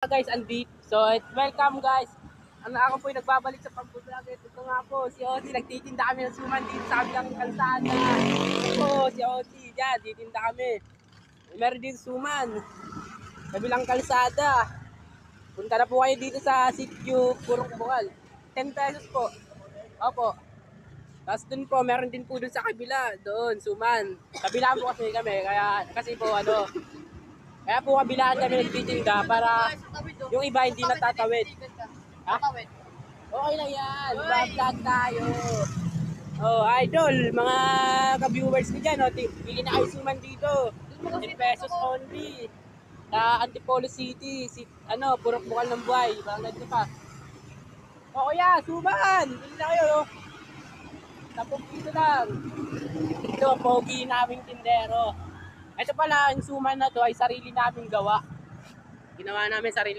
guys, andito. So, welcome guys. Ako po yung nagbabalik sa pag-vlog. Ito nga po, si Oti. Nagtitinda kami ng suman dito sa kabilang kalsada. Ito po, si Oti. Diyan, titinda kami. Meron din suman. Kabilang kalsada. Punta na po kayo dito sa sitio Purok Bukal. 10 pesos po. Opo. Tapos dun po, meron din po dun sa kabila. Doon, suman. Kabila po kasi kami. Kasi po kaya po kabilaan kami nagtitinda para yung iba hindi natatawid. Ha? Okay lang yan. Vlog tayo. Oh, idol, mga ka-viewers ko dyan, pili na kayo suman dito. 10 pesos only. Sa Antipolo City, Purok Bukal ng Buhay. Barangay dito pa. O kuya, suman! Pili na kayo. 10 piso lang. Ito, pogi naming tindero. Ito pala, yung suman na to ay sarili naming gawa. Ginawa namin sarili.